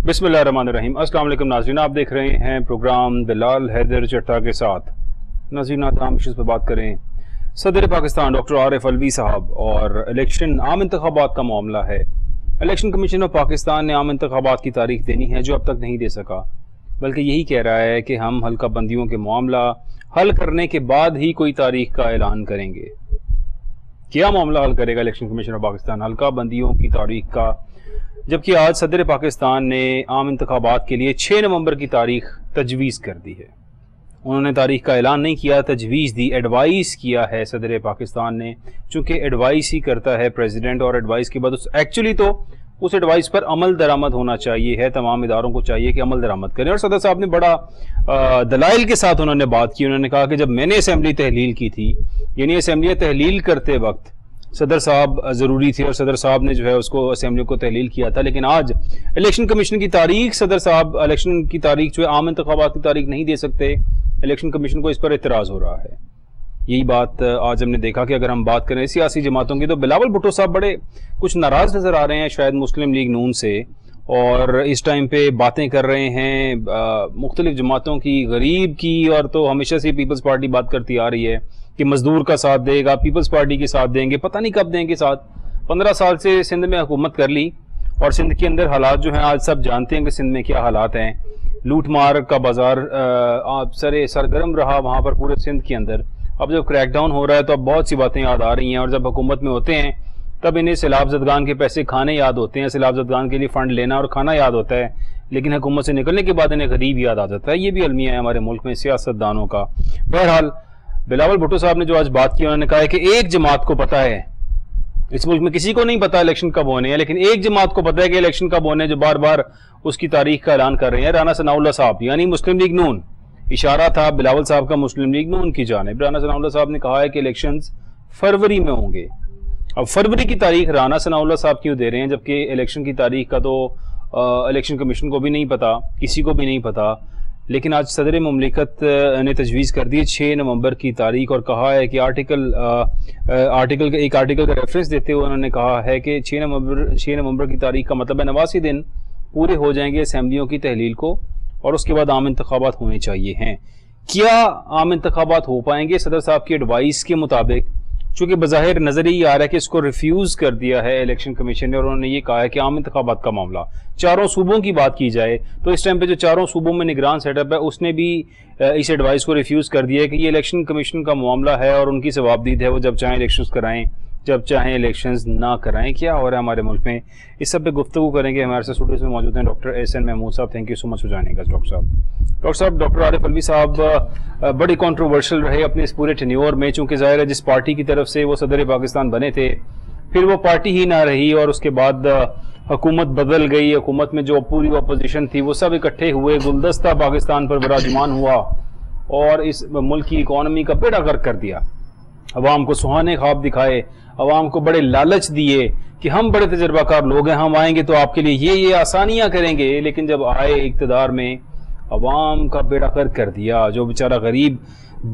بسم اللہ الرحمن الرحیم۔ السلام علیکم ناظرین، آپ دیکھ رہے ہیں پروگرام بلال حیدر چٹھا کے ساتھ۔ ناظرین آج عام ایشوز پہ بات کریں۔ صدر پاکستان ڈاکٹر عارف الوی صاحب اور الیکشن عام انتخابات کا معاملہ ہے۔ الیکشن کمیشن آف پاکستان نے عام انتخابات کی تاریخ دینی ہے جو اب تک نہیں دے سکا، بلکہ یہی کہہ رہا ہے کہ ہم حلقہ بندیوں کے معاملہ حل کرنے کے بعد ہی کوئی تاریخ کا اعلان کریں گے۔ کیا معاملہ حل کرے گا الیکشن کمیشن آف پاکستان؟ حلقہ بندیوں کی تاریخ کا، جبکہ آج صدر پاکستان نے عام انتخابات کے لیے 6 نومبر کی تاریخ تجویز کر دی ہے۔ انہوں نے تاریخ کا اعلان نہیں کیا، تجویز دی، ایڈوائز کیا ہے صدر پاکستان نے، چونکہ ایڈوائز ہی کرتا ہے پریزیڈنٹ، اور ایڈوائز کے بعد ایکچولی تو اس ایڈوائز پر عمل درآمد ہونا چاہیے ہے، تمام اداروں کو چاہیے کہ عمل درآمد کریں۔ اور صدر صاحب نے بڑا دلائل کے ساتھ انہوں نے بات کی۔ انہوں نے کہا کہ جب میں نے اسمبلی تحلیل کی تھی، یعنی اسمبلی تحلیل کرتے وقت صدر صاحب ضروری تھے اور صدر صاحب نے جو ہے اس کو اسمبلی کو تحلیل کیا تھا، لیکن آج الیکشن کمیشن کی تاریخ، صدر صاحب الیکشن کی تاریخ جو ہے عام انتخابات کی تاریخ نہیں دے سکتے، الیکشن کمیشن کو اس پر اعتراض ہو رہا ہے۔ یہی بات آج ہم نے دیکھا کہ اگر ہم بات کریں سیاسی جماعتوں کی تو بلاول بھٹو صاحب بڑے کچھ ناراض نظر آ رہے ہیں شاید مسلم لیگ نون سے، اور اس ٹائم پہ باتیں کر رہے ہیں مختلف جماعتوں کی، غریب کی، اور تو ہمیشہ سے پیپلز پارٹی بات کرتی آ رہی ہے کہ مزدور کا ساتھ دے گا، پیپلز پارٹی کے ساتھ دیں گے، پتہ نہیں کب دیں گے ساتھ۔ 15 سال سے سندھ میں حکومت کر لی، اور سندھ کے اندر حالات جو ہیں آج سب جانتے ہیں کہ سندھ میں کیا حالات ہیں۔ لوٹ مار کا بازار سرگرم رہا وہاں پر پورے سندھ کے اندر۔ اب جب کریک ڈاؤن ہو رہا ہے تو اب بہت سی باتیں یاد آ رہی ہیں، اور جب حکومت میں ہوتے ہیں تب انہیں سیلاب زدگان کے پیسے کھانے یاد ہوتے ہیں، سیلاب زدگان کے لیے فنڈ لینا اور کھانا یاد ہوتا ہے، لیکن حکومت سے نکلنے کے بعد انہیں غریب یاد آ جاتا ہے۔ یہ بھی المیہ ہے ہمارے ملک میں سیاست دانوں کا۔ بہرحال بلاول بھٹو صاحب نے جو آج بات کی، انہوں نے کہا ہے کہ ایک جماعت کو پتہ ہے، اس ملک میں کسی کو نہیں پتا الیکشن کب ہونے ہیں، لیکن ایک جماعت کو پتہ ہے کہ الیکشن کب ہونے ہیں، جو بار بار اس کی تاریخ کا اعلان کر رہے ہیں، رانا ثناء اللہ صاحب، یعنی مسلم لیگ نون۔ اشارہ تھا بلاول صاحب کا مسلم لیگ نون کی جانب۔ رانا ثناء اللہ صاحب نے کہا ہے کہ الیکشنز فروری میں ہوں گے۔ اب فروری کی تاریخ رانا ثناء اللہ صاحب کیوں دے رہے ہیں، جبکہ الیکشن کی تاریخ کا تو الیکشن کمیشن کو بھی نہیں پتا، کسی کو بھی نہیں پتا، لیکن آج صدر مملکت نے تجویز کر دی 6 نومبر کی تاریخ، اور کہا ہے کہ ایک آرٹیکل کا ریفرنس دیتے ہوئے انہوں نے کہا ہے کہ 6 نومبر کی تاریخ کا مطلب ہے 89 دن پورے ہو جائیں گے اسمبلیوں کی تحلیل کو، اور اس کے بعد عام انتخابات ہونے چاہیے ہیں۔ کیا عام انتخابات ہو پائیں گے صدر صاحب کی ایڈوائس کے مطابق؟ چونکہ بظاہر نظر ہی آ رہا ہے کہ اس کو ریفیوز کر دیا ہے الیکشن کمیشن نے، اور انہوں نے یہ کہا ہے کہ عام انتخابات کا معاملہ، چاروں صوبوں کی بات کی جائے تو اس ٹائم پہ جو چاروں صوبوں میں نگران سیٹ اپ ہے اس نے بھی اس ایڈوائس کو ریفیوز کر دیا ہے کہ یہ الیکشن کمیشن کا معاملہ ہے، اور ان کی ثوابدید ہے، وہ جب چاہیں الیکشنز کرائیں، جب چاہیں الیکشنز نہ کرائیں۔ کیا ہو رہا ہے ہمارے ملک میں، اس سب پہ گفتگو کریں گے۔ ہمارے ساتھ اسٹوڈیو میں موجود ہیں ڈاکٹر احسن محمود صاحب۔ Thank you so much for joining اس ڈاکٹر صاحب۔ ڈاکٹر عارف الوی صاحب بڑے کنٹروورشل رہے اپنے اس پورے ٹینیور میں، چونکہ ظاہر ہے جس پارٹی کی طرف سے وہ صدر پاکستان بنے تھے پھر وہ پارٹی ہی نہ رہی، اور اس کے بعد حکومت بدل گئی۔ حکومت میں جو پوری اپوزیشن تھی وہ سب اکٹھے ہوئے، گلدستہ پاکستان پر براجمان ہوا، اور اس ملک کی اکانومی کا بیڑا غرق کر دیا۔ عوام کو سہانے خواب دکھائے، عوام کو بڑے لالچ دیے کہ ہم بڑے تجربہ کار لوگ ہیں، ہم آئیں گے تو آپ کے لیے یہ آسانیاں کریں گے، لیکن جب آئے اقتدار میں عوام کا بیڑا غرق کر دیا۔ جو بیچارہ غریب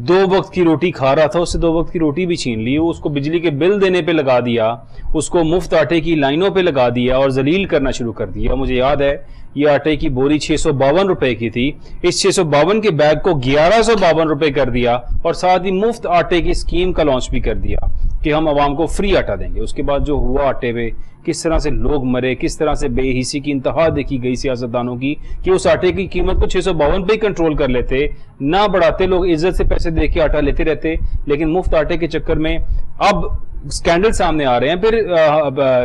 2 وقت کی روٹی کھا رہا تھا، اس سے 2 وقت کی روٹی بھی چھین لی، اس کو بجلی کے بل دینے پہ لگا دیا، اس کو مفت آٹے کی لائنوں پہ لگا دیا اور ذلیل کرنا شروع کر دیا۔ مجھے یاد ہے یہ آٹے کی بوری 652 روپے کی تھی، اس 652 کے بیگ کو 1152 روپے کر دیا، اور ساتھ ہی مفت آٹے کی اسکیم کا لانچ بھی کر دیا کہ ہم عوام کو فری آٹا دیں گے۔ اس کے بعد جو ہوا آٹے پہ، کس طرح سے لوگ مرے، کس طرح سے بے حسی کی انتہا دیکھی گئی سیاستدانوں کی کہ اس آٹے کی قیمت کو 652 پہ ہی کنٹرول کر لیتے، نہ بڑھاتے، لوگ عزت سے پیسے دے کے آٹا لیتے رہتے، لیکن مفت آٹے کے چکر میں اب سکینڈل سامنے آ رہے ہیں۔ پھر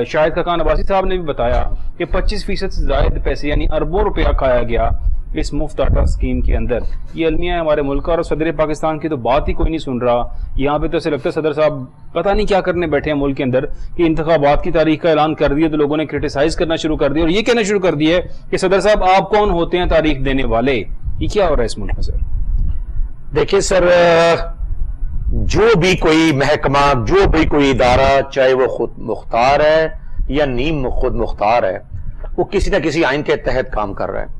شاہد خاقان عباسی صاحب نے بھی بتایا کہ 25% سے زائد پیسے یعنی اربوں روپیہ کھایا گیا اس مفت آٹا اسکیم کے اندر۔ یہ المیہ ہے ہمارے ملک کا، اور صدر پاکستان کی تو بات ہی کوئی نہیں سن رہا۔ یہاں پہ تو ایسے لگتا ہے صدر صاحب پتہ نہیں کیا کرنے بیٹھے ہیں ملک کے اندر، کہ انتخابات کی تاریخ کا اعلان کر دیا تو لوگوں نے کرٹیسائز کرنا شروع کر دیا، اور یہ کہنا شروع کر دیا ہے کہ صدر صاحب آپ کون ہوتے ہیں تاریخ دینے والے۔ یہ کیا ہو رہا ہے اس ملک میں سر؟ دیکھیں سر، جو بھی کوئی محکمہ، جو بھی کوئی ادارہ، چاہے وہ خود مختار ہے یا نیم خود مختار ہے، وہ کسی نہ کسی آئین کے تحت کام کر رہا ہے،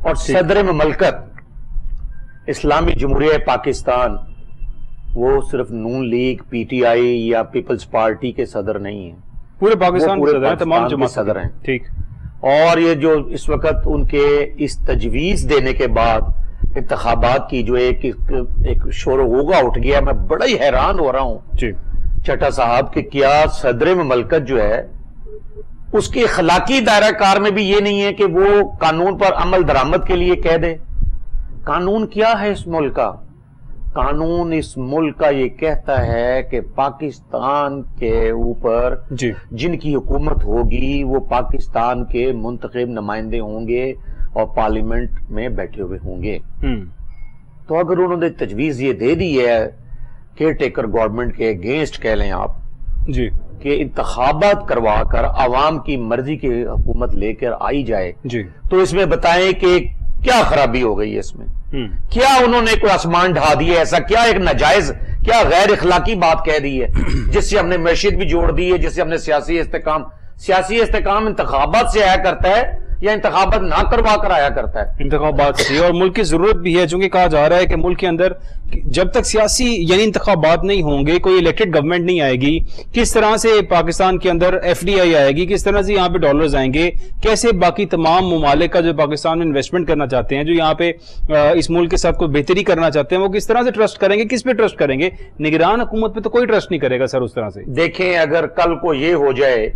اور صدر مملکت اسلامی جمہوریہ پاکستان وہ صرف نون لیگ، پی ٹی آئی یا پیپلز پارٹی کے صدر نہیں ہیں، پورے پاکستان کے صدر ہیں، تمام جماعت صدر ہیں۔ ٹھیک، اور یہ جو اس وقت ان کے اس تجویز دینے کے بعد انتخابات کی جو ایک شور و غوغا اٹھ گیا، میں بڑا ہی حیران ہو رہا ہوں جی چٹا صاحب کہ کیا صدر مملکت جو ہے اس کے اخلاقی دائرہ کار میں بھی یہ نہیں ہے کہ وہ قانون پر عمل درآمد کے لیے کہہ دے؟ قانون کیا ہے اس ملک کا؟ قانون اس ملک کا یہ کہتا ہے کہ پاکستان کے اوپر جی جن کی حکومت ہوگی وہ پاکستان کے منتخب نمائندے ہوں گے اور پارلیمنٹ میں بیٹھے ہوئے ہوں گے۔ تو اگر انہوں نے تجویز یہ دے دی ہے کیئر ٹیکر گورنمنٹ کے اگینسٹ کہہ لیں آپ جی کہ انتخابات کروا کر عوام کی مرضی کی حکومت لے کر آئی جائے، جی تو اس میں بتائیں کہ کیا خرابی ہو گئی ہے اس میں؟ کیا انہوں نے کوئی آسمان ڈھا دیا؟ ایسا کیا ایک ناجائز، کیا غیر اخلاقی بات کہہ دی ہے جس سے ہم نے معیشت بھی جوڑ دی ہے، جس سے ہم نے سیاسی استحکام انتخابات سے آیا کرتا ہے یا انتخابات نہ کروا کر آیا کرتا ہے؟ انتخابات سے، اور ملک کی ضرورت بھی ہے، چونکہ کہا جا رہا ہے کہ ملک کے اندر جب تک سیاسی یعنی انتخابات نہیں ہوں گے، کوئی الیکٹڈ گورنمنٹ نہیں آئے گی، کس طرح سے پاکستان کے اندر ایف ڈی آئی آئے گی، کس طرح سے یہاں پہ ڈالرز آئیں گے، کیسے باقی تمام ممالک کا جو پاکستان میں انویسٹمنٹ کرنا چاہتے ہیں، جو یہاں پہ اس ملک کے ساتھ کوئی بہتری کرنا چاہتے ہیں، وہ کس طرح سے ٹرسٹ کریں گے، کس پہ ٹرسٹ کریں گے؟ نگران حکومت پہ تو کوئی ٹرسٹ نہیں کرے گا سر اس طرح سے۔ دیکھیں اگر کل کو یہ ہو جائے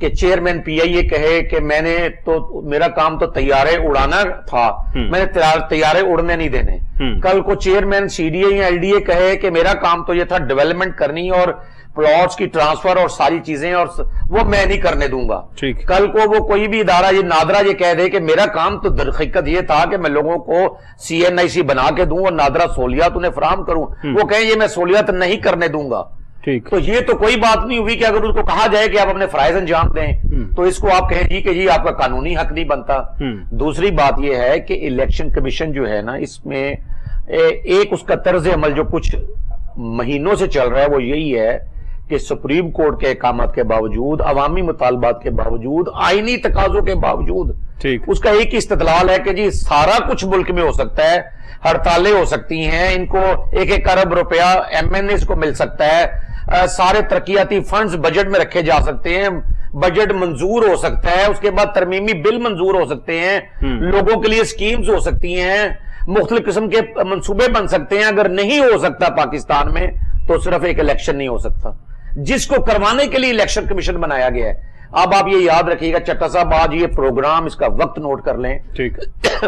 کہ چیئرمین پی آئی اے کہے کہ میں نے تو میرا کام تو طیارے اڑانا تھا، میں نے طیارے اڑنے نہیں دینے، کل کو چیئرمین سی ڈی اے یا ایل ڈی اے کہے کہ میرا کام تو یہ تھا ڈیولپمنٹ کرنی اور پلاٹس کی ٹرانسفر اور ساری چیزیں، اور وہ میں نہیں کرنے دوں گا، کل کو وہ کوئی بھی ادارہ یہ نادرا یہ کہہ دے کہ میرا کام تو در حقیقت یہ تھا کہ میں لوگوں کو سی این آئی سی بنا کے دوں اور نادرا سہولیات انہیں فراہم کروں، وہ کہیں یہ میں سہولیات نہیں کرنے دوں گا، تو یہ تو کوئی بات نہیں ہوئی کہ اگر اس کو کہا جائے کہ آپ اپنے فرائض انجام دیں تو اس کو آپ کہیں کہ جی آپ کا قانونی حق نہیں بنتا۔ دوسری بات یہ ہے کہ الیکشن کمیشن جو ہے نا، اس میں ایک اس کا طرز عمل جو کچھ مہینوں سے چل رہا ہے وہ یہی ہے کہ سپریم کورٹ کے احکامات کے باوجود، عوامی مطالبات کے باوجود، آئینی تقاضوں کے باوجود اس کا ایک ہی استدلال ہے کہ جی سارا کچھ ملک میں ہو سکتا ہے، ہڑتالیں ہو سکتی ہیں، ان کو 1-1 ارب روپیہ ایم این ایز کو مل سکتا ہے، سارے ترقیاتی فنڈز بجٹ میں رکھے جا سکتے ہیں، بجٹ منظور ہو سکتا ہے، اس کے بعد ترمیمی بل منظور ہو سکتے ہیں، لوگوں کے لیے سکیمز ہو سکتی ہیں، مختلف قسم کے منصوبے بن سکتے ہیں۔ اگر نہیں ہو سکتا پاکستان میں تو صرف ایک الیکشن نہیں ہو سکتا، جس کو کروانے کے لیے الیکشن کمیشن بنایا گیا ہے۔ اب آپ یہ یاد رکھیے گا چٹا صاحب، آج یہ پروگرام اس کا وقت نوٹ کر لیں،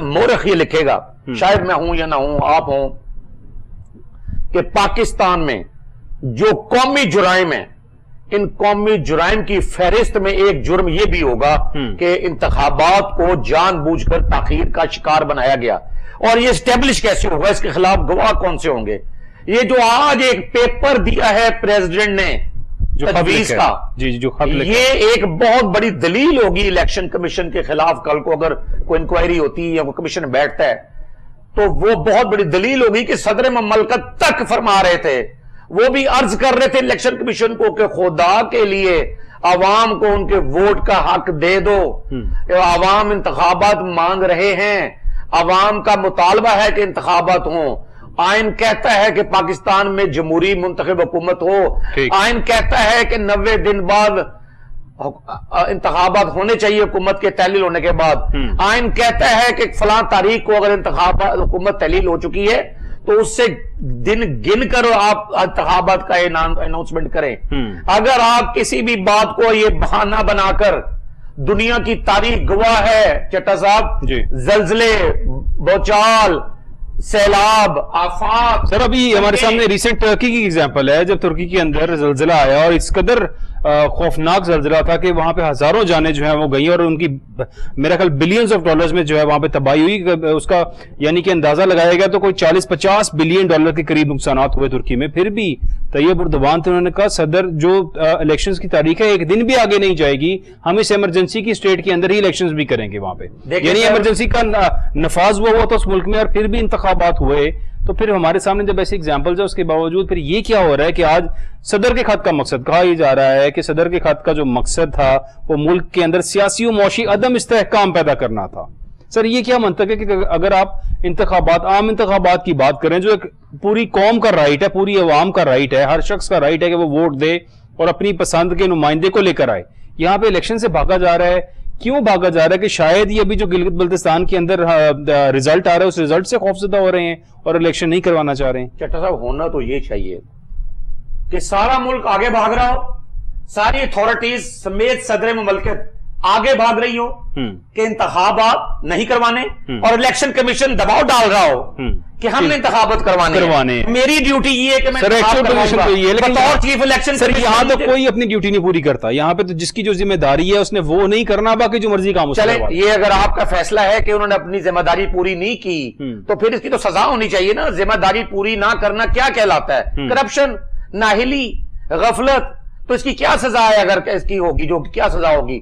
مورخ یہ لکھے گا، شاید میں ہوں یا نہ ہوں، آپ ہوں، کہ پاکستان میں جو قومی جرائم ہیں، ان قومی جرائم کی فہرست میں ایک جرم یہ بھی ہوگا کہ انتخابات کو جان بوجھ کر تاخیر کا شکار بنایا گیا، اور یہ اسٹیبلش کیسے ہوگا، اس کے خلاف گواہ کون سے ہوں گے؟ یہ جو آج ایک پیپر دیا ہے پریزیڈنٹ نے تجویز کا، یہ ایک بہت بڑی دلیل ہوگی الیکشن کمیشن کے خلاف۔ کل کو اگر کوئی انکوائری ہوتی ہے یا کوئی کمیشن بیٹھتا ہے تو وہ بہت بڑی دلیل ہوگی کہ صدر مملکت تک فرما رہے تھے، وہ بھی عرض کر رہے تھے الیکشن کمیشن کو کہ خدا کے لیے عوام کو ان کے ووٹ کا حق دے دو، عوام انتخابات مانگ رہے ہیں، عوام کا مطالبہ ہے کہ انتخابات ہوں، آئین کہتا ہے کہ پاکستان میں جمہوری منتخب حکومت ہو، آئین کہتا ہے کہ 90 دن بعد انتخابات ہونے چاہیے حکومت کے تحلیل ہونے کے بعد، آئین کہتا ہے کہ فلاں تاریخ کو اگر حکومت تحلیل ہو چکی ہے تو اس سے دن گن کر آپ انتخابات کا اناؤنسمنٹ کریں۔ اگر آپ کسی بھی بات کو یہ بہانہ بنا کر، دنیا کی تاریخ گواہ ہے چٹا صاحب، زلزلے، بوچال، سیلاب، آفات، سر ابھی ہمارے سامنے ریسنٹ ترکی کی ایگزامپل ہے، جب ترکی کے اندر زلزلہ آیا اور اس قدر خوفناک زلزلہ تھا کہ وہاں پہ ہزاروں جانیں جو ہیں وہ گئی اور ان کی میرا خیال بلینز آف ڈالرز میں جو ہے وہاں پہ تباہی ہوئی، اس کا یعنی کہ اندازہ لگایا گیا تو کوئی 40-50 بلین ڈالر کے قریب نقصانات ہوئے ترکی میں۔ پھر بھی طیب اردوان تھے، انہوں نے کہا صدر جو الیکشنز کی تاریخ ہے ایک دن بھی آگے نہیں جائے گی، ہم اس ایمرجنسی کی اسٹیٹ کے اندر ہی الیکشنز بھی کریں گے وہاں پہ، یعنی ایمرجنسی کا نفاذ ہوا تھا اس ملک میں اور پھر بھی انتخابات ہوئے۔ تو پھر ہمارے سامنے جب ایسے ایگزامپلز ہیں اس کے باوجود پھر یہ کیا ہو رہا ہے کہ آج صدر کے خط کا مقصد، کہا یہ جا رہا ہے کہ صدر کے خط کا جو مقصد تھا وہ ملک کے اندر سیاسی و معاشی عدم استحکام پیدا کرنا تھا۔ سر یہ کیا منطق ہے کہ اگر آپ انتخابات، عام انتخابات کی بات کریں جو ایک پوری قوم کا رائٹ ہے، پوری عوام کا رائٹ ہے، ہر شخص کا رائٹ ہے کہ وہ ووٹ دے اور اپنی پسند کے نمائندے کو لے کر آئے، یہاں پہ الیکشن سے بھاگا جا رہا ہے، کیوں بھاگا جا رہا ہے کہ شاید یہ ابھی جو گلگت بلتستان کے اندر ریزلٹ آ رہا ہے اس ریزلٹ سے خوفزدہ ہو رہے ہیں اور الیکشن نہیں کروانا چاہ رہے ہیں؟ چٹا صاحب ہونا تو یہ چاہیے کہ سارا ملک آگے بھاگ رہا ہو، ساری اتھارٹیز سمیت صدر مملکت آگے بھاگ رہی ہو کہ انتخابات نہیں کروانے، اور الیکشن کمیشن دباؤ ڈال رہا ہو کہ ہم نے انتخابات کروانے ہیں۔ میری ڈیوٹی یہ ہے کہ میں بطور چیف الیکشن سر یہاں تو کوئی اپنی ڈیوٹی نہیں پوری کرتا، یہاں پہ تو جس کی جو ذمہ داری ہے اس نے وہ نہیں کرنا، باقی جو مرضی کام چلے یہ اگر آپ کا فیصلہ ہے کہ انہوں نے اپنی ذمہ داری پوری نہیں کی تو پھر اس کی تو سزا ہونی چاہیے نا۔ ذمہ داری پوری نہ کرنا کیا کہلاتا ہے؟ کرپشن، نااہلی، غفلت، تو اس کی کیا سزا ہے اگر اس کی ہوگی، جو کیا سزا ہوگی؟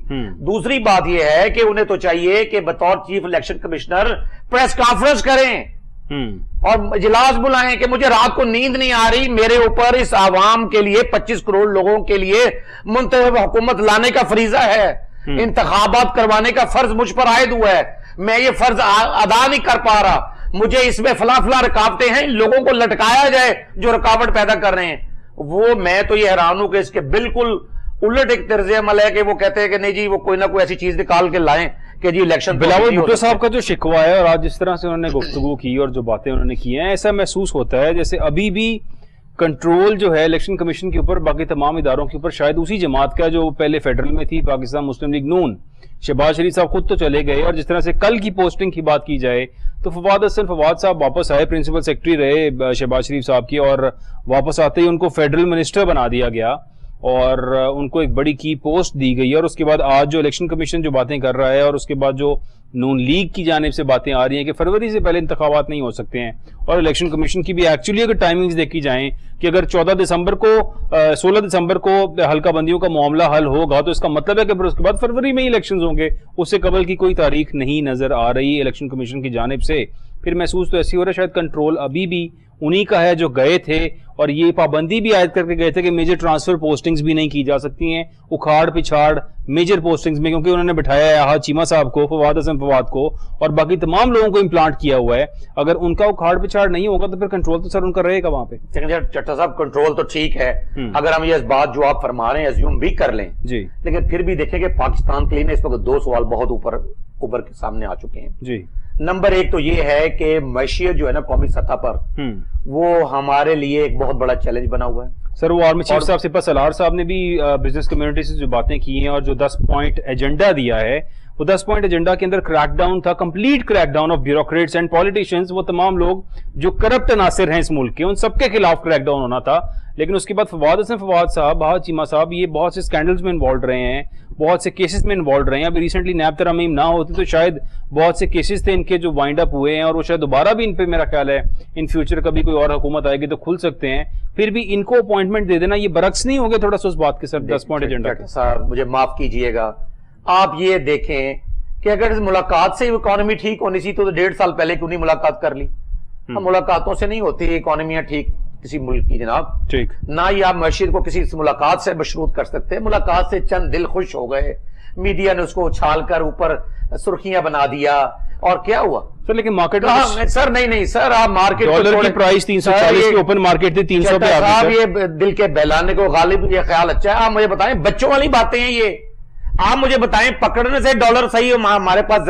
دوسری بات یہ ہے کہ انہیں تو چاہیے کہ بطور chief election commissioner press conference کریں اور اجلاس بلائیں کہ مجھے رات کو نیند نہیں آ رہی، میرے اوپر اس عوام کے لیے 25 کروڑ لوگوں کے لیے منتخب حکومت لانے کا فریضہ ہے، انتخابات کروانے کا فرض مجھ پر عائد ہوا ہے، میں یہ فرض ادا نہیں کر پا رہا، مجھے اس میں فلاں فلاں رکاوٹیں ہیں، لوگوں کو لٹکایا جائے جو رکاوٹ پیدا کر رہے ہیں۔ وہ میں تو یہ حیران ہوں کہ اس کے بالکل الٹ ایک طرز عمل ہے کہ وہ کہتے ہیں کہ نہیں جی وہ کوئی نہ کوئی ایسی چیز نکال کے لائیں کہ جی الیکشن۔ بلاول بھٹو صاحب کا جو شکوہ ہے اور آج جس طرح سے انہوں نے گفتگو کی اور جو باتیں انہوں نے کی ہیں، ایسا محسوس ہوتا ہے جیسے ابھی بھی کنٹرول جو ہے الیکشن کمیشن کے اوپر، باقی تمام اداروں کے اوپر شاید اسی جماعت کا جو پہلے فیڈرل میں تھی، پاکستان مسلم لیگ نون۔ شہباز شریف صاحب خود تو چلے گئے، اور جس طرح سے کل کی پوسٹنگ کی بات کی جائے تو فواد حسن فواد صاحب واپس آئے، پرنسپل سیکرٹری رہے شہباز شریف صاحب کی، اور واپس آتے ہی ان کو فیڈرل منسٹر بنا دیا گیا اور ان کو ایک بڑی کی پوسٹ دی گئی۔ اور اس کے بعد آج جو الیکشن کمیشن جو باتیں کر رہا ہے، اور اس کے بعد جو نون لیگ کی جانب سے باتیں آ رہی ہیں کہ فروری سے پہلے انتخابات نہیں ہو سکتے ہیں، اور الیکشن کمیشن کی بھی ایکچولی اگر ٹائمنگز دیکھی جائیں کہ اگر 16 دسمبر کو حلقہ بندیوں کا معاملہ حل ہوگا تو اس کا مطلب ہے کہ پھر اس کے بعد فروری میں ہی الیکشنز ہوں گے، اس سے قبل کی کوئی تاریخ نہیں نظر آ رہی الیکشن کمیشن کی جانب سے۔ پھر محسوس تو ایسی ہو رہا ہے شاید کنٹرول ابھی بھی انہی کا ہے جو گئے تھے، اور یہ پابندی بھی عائد کر کے گئے تھے کہ میجر ٹرانسفر پوسٹنگز بھی نہیں کی جا سکتی ہیں اکھاڑ پچھاڑ میجر پوسٹنگز میں، کیونکہ انہوں نے بٹھایا ہے آہا چیمہ صاحب کو، فواد حسن فواد کو، اور باقی تمام لوگوں کو امپلانٹ کیا ہوا ہے۔ اگر ان کا اکھاڑ پچھاڑ نہیں ہوگا تو پھر کنٹرول تو سر ان کا رہے گا وہاں پہ۔ چٹا صاحب کنٹرول تو ٹھیک ہے اگر ہم یہ بات جو آپ فرما رہے ہیں ایزیوم بھی کر لیں جی، لیکن پھر بھی دیکھیں کہ پاکستان کے لیے اس وقت دو سوال بہت اوپر کے سامنے آ چکے ہیں جی۔ نمبر ایک تو یہ ہے کہ معیشت جو ہے نا قومی سطح پر وہ ہمارے لیے ایک بہت بڑا چیلنج بنا ہوا ہے سر۔ وہ آرمی چیف صاحب سپہ سالار صاحب نے بھی بزنس کمیونٹی سے جو باتیں کی ہیں اور جو 10 پوائنٹ ایجنڈا دیا ہے، وہ 10 پوائنٹ ایجنڈا کے اندر کریک ڈاؤن تھا، complete crack down of bureaucrats and politicians, وہ تمام لوگ جو کرپٹ عناصر ہیں اس ملک کے، ان سب کے خلاف کریک ڈاؤن ہونا تھا۔ لیکن اس کے بعد فواد حسن فواد صاحب، آہا چیمہ صاحب، یہ بہت سے اسکینڈلز میں انوالوڈ رہے ہیں، بہت سے کیسز میں انوالوڈ رہے ہیں۔ ابھی ریسنٹلی نیب ترمیم نہ ہوتی تو شاید بہت سے کیسز تھے ان کے جو وائنڈ اپ ہوئے ہیں، اور وہ شاید دوبارہ بھی ان پہ میرا خیال ہے ان فیوچر کبھی کوئی اور حکومت آئے گی تو کھل سکتے ہیں۔ پھر بھی ان کو اپوائنٹمنٹ دے دینا یہ برعکس نہیں ہوگا تھوڑا سا اس بات کے سر 10 پوائنٹ ایجنڈا کے؟ صاحب مجھے معاف کیجئے گا، آپ یہ دیکھیں کہ اگر اس ملاقات سے اکانومی ٹھیک ہونی سی تو 1.5 سال پہلے کیوں نہیں ملاقات کر لی؟ ملاقاتوں سے نہیں ہوتی اکانومیاں ٹھیک کسی ملک کی جناب، ٹھیک نہ ہی آپ معیشت کو کسی ملاقات سے مشروط کر سکتے۔ ملاقات سے چند دل خوش ہو گئے، میڈیا نے اس کو اچھال کر اوپر سرخیاں بنا دیا، اور کیا ہوا سر؟ لیکن مارکیٹ سر نہیں سر، آپ مارکیٹ ڈالر کی پرائس 340 کی اوپن مارکیٹ تھی 300 پہ صاحب، یہ دل کے بہلانے کو غالب یہ خیال اچھا ہے۔ آپ مجھے بتائیں، بچوں والی باتیں ہیں یہ، آپ مجھے بتائیں پکڑنے سے ڈالر صحیح ہمارے پاس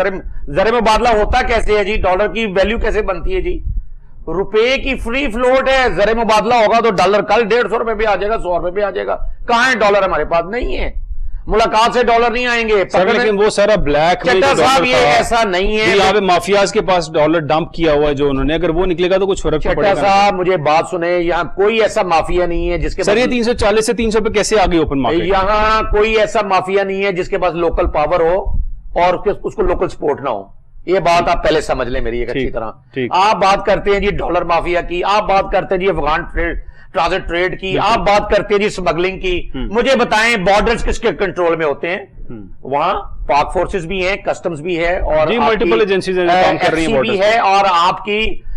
زر مبادلہ ہوتا کیسے ہے جی؟ ڈالر کی ویلیو کیسے بنتی ہے جی؟ روپے کی فری فلوٹ ہے، زر مبادلہ ہوگا تو ڈالر کل 150 روپے پہ آ جائے گا، 100 روپے پہ آ جائے گا۔ کہاں ہے ڈالر؟ ہمارے پاس نہیں ہے، ملاقات سے ڈالر نہیں آئیں گے۔ لیکن وہ سارا بلیک صاحب یہ ایسا نہیں ہے، یہاں پہ مافیاز کے پاس ڈالر ڈمپ کیا ہوا ہے جو انہوں نے، اگر وہ نکلے گا تو کچھ فرق پڑے گا۔ صاحب مجھے بات سنیں، یہاں کوئی ایسا مافیا نہیں ہے جس کے سر یہ 340 سے 300 پہ کیسے آگے اوپن مارکیٹ؟ یہاں کوئی ایسا مافیا نہیں ہے جس کے پاس لوکل پاور ہو اور اس کو لوکل سپورٹ نہ ہو۔ یہ بات آپ پہلے سمجھ لیں میری ایک اچھی طرح۔ آپ بات کرتے ہیں جی ڈالر مافیا کی، آپ بات کرتے ہیں جی افغان ٹرانزٹ ٹریڈ کی، آپ بات کرتے ہیں جی سمگلنگ کی۔ مجھے بتائیں بارڈرز کس کے کنٹرول میں ہوتے ہیں؟ وہاں پاک فورسز بھی ہیں، کسٹمز بھی ہے، اور ملٹیپل ایجنسیز کام کر رہی ہیں، بھی ہے، اور آپ کی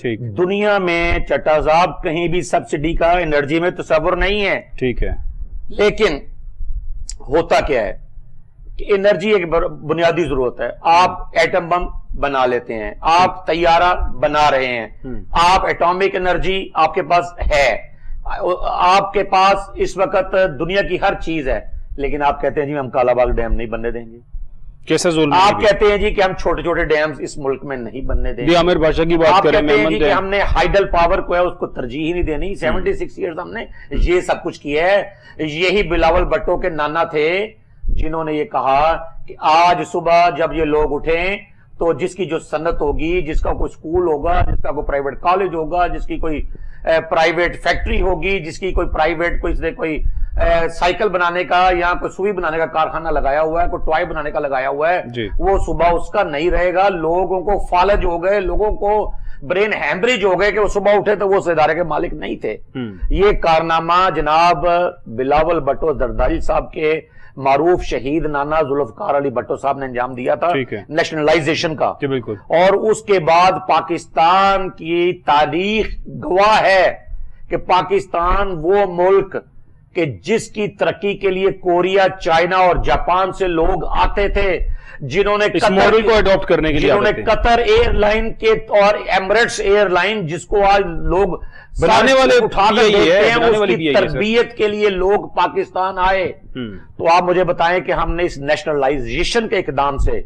ٹھیک دنیا میں چٹا صاحب کہیں بھی سبسڈی کا انرجی میں تصور نہیں ہے. ٹھیک ہے. لیکن ہوتا کیا ہے کہ انرجی ایک بنیادی ضرورت ہے. آپ ایٹم بم بنا لیتے ہیں, آپ طیارہ بنا رہے ہیں, آپ ایٹامک انرجی آپ کے پاس ہے, آپ کے پاس اس وقت دنیا کی ہر چیز ہے, لیکن آپ کہتے ہیں جی ہم کالا باغ ڈیم نہیں بننے دیں گے. کیسا ظلم ہے؟ آپ کہتے ہیں جی کہ ہم چھوٹے چھوٹے ڈیمز اس ملک میں نہیں بننے دیں گے. عامر بادشاہ کی بات آپ کریں, کہتے ہیں جی کہ ہم نے ہائیڈل پاور کو ہے اس کو ترجیح ہی نہیں دینی. 76 ایئرز ہم نے یہ سب کچھ کیا ہے. یہی بلاول بھٹو کے نانا تھے جنہوں نے یہ کہا کہ آج صبح جب یہ لوگ اٹھیں تو جس کی جو صنعت ہوگی, جس کا کوئی سکول ہوگا, جس کا کوئی پرائیویٹ کالج ہوگا, جس کی کوئی پرائیویٹ فیکٹری ہوگی, جس کی کوئی پرائیویٹ کوئی سائیکل بنانے کا یا کوئی سوئی بنانے کا کارخانہ لگایا ہوا ہے, کوئی ٹوائے بنانے کا لگایا ہوا ہے, وہ صبح اس کا نہیں رہے گا. لوگوں کو فالج ہو گئے, لوگوں کو برین ہیمبریج ہو گئے کہ وہ صبح اٹھے تو وہ اس ادارے کے مالک نہیں تھے. یہ کارنامہ جناب بلاول بھٹو زرداری صاحب کے معروف شہید نانا ذوالفقار علی بھٹو صاحب نے انجام دیا تھا نیشنلائزیشن کا. اور اس کے بعد پاکستان کی تاریخ گواہ ہے کہ پاکستان وہ ملک کہ جس کی ترقی کے لیے کوریا, چائنا اور جاپان سے لوگ آتے تھے, جنہوں نے اس ماڈل کو اڈاپٹ کرنے کے لیے, جنہوں نے قطر ایئر لائن کے اور ایمریٹس ایئر لائن جس کو آج لوگ بنانے والے اٹھا کر دیکھتے ہیں, اس کی تربیت کے لیے لوگ پاکستان آئے. تو آپ مجھے بتائیں کہ ہم نے اس نیشنلائزیشن کے اقدام سے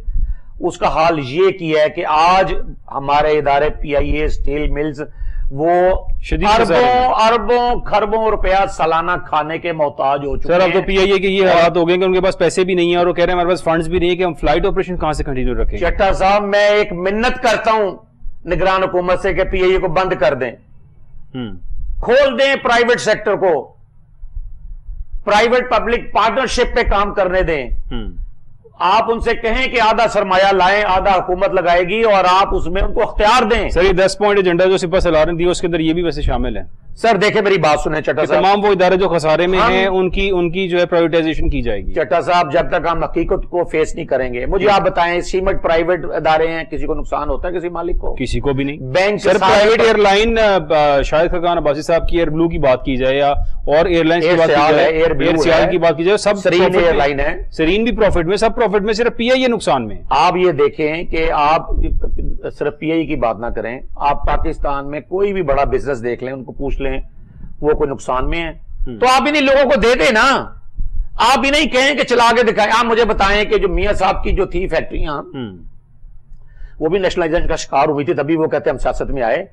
اس کا حال یہ کیا ہے کہ آج ہمارے ادارے پی آئی اے اسٹیل ملز وہ اربوں خربوں روپیہ سالانہ کھانے کے محتاج ہو چکے ہیں. سر اب تو پی آئی اے کے یہ حالات ہو گئے کہ ان کے پاس پیسے بھی نہیں ہیں اور وہ کہہ رہے ہیں ہمارے پاس فنڈز بھی نہیں ہے کہ ہم فلائٹ آپریشن کہاں سے کنٹینیو رکھیں. چٹا صاحب میں ایک منت کرتا ہوں نگران حکومت سے کہ پی آئی اے کو بند کر دیں, کھول دیں پرائیویٹ سیکٹر کو, پرائیویٹ پبلک پارٹنرشپ پہ کام کرنے دیں. آپ ان سے کہیں کہ آدھا سرمایہ لائیں, آدھا حکومت لگائے گی, اور آپ اس میں ان کو اختیار دیں. سر یہ 10 پوائنٹ ایجنڈا جو سپاہ سالار نے دیا اس کے اندر یہ بھی ویسے شامل ہے. سر دیکھیں میری بات سنیں چٹا صاحب, تمام وہ ادارے جو خسارے میں ہیں ان کی جو ہے پرائیویٹائزیشن کی جائے گی. چٹا صاحب جب تک ہم حقیقت کو فیس نہیں کریں گے, مجھے آپ بتائیں سیمنٹ پرائیویٹ ادارے ہیں, کسی کو نقصان ہوتا ہے کسی مالک کو؟ کسی کو بھی نہیں. بینک سر private air line Shahid Khaqan Abbasi صاحب کی ایئر بلو کی بات کی جائے یا اور ایئر لائنز کی بات کی جائے, ایئر سیال کی بات کی جائے, سب سرین ایئر لائن ہے, سرین بھی پروفٹ میں, سب پروفٹ میں, صرف پی آئی اے نقصان میں. آپ یہ دیکھیں کہ آپ صرف پی آئی کی بات نہ کریں, آپ پاکستان میں کوئی بھی بڑا بزنس دیکھ لیں, ان کو پوچھ لیں وہ کوئی نقصان میں ہے, تو آپ انہیں لوگوں کو دے دیں نا. آپ ہی نہیں کہیں کہ چلا کے دکھائیں. آپ مجھے بتائیں کہ جو میاں صاحب کی جو تھی فیکٹریاں وہ بھی نیشنلائزیشن کا شکار ہوئی تھی, تبھی وہ کہتے ہیں ہم سیاست میں آئے.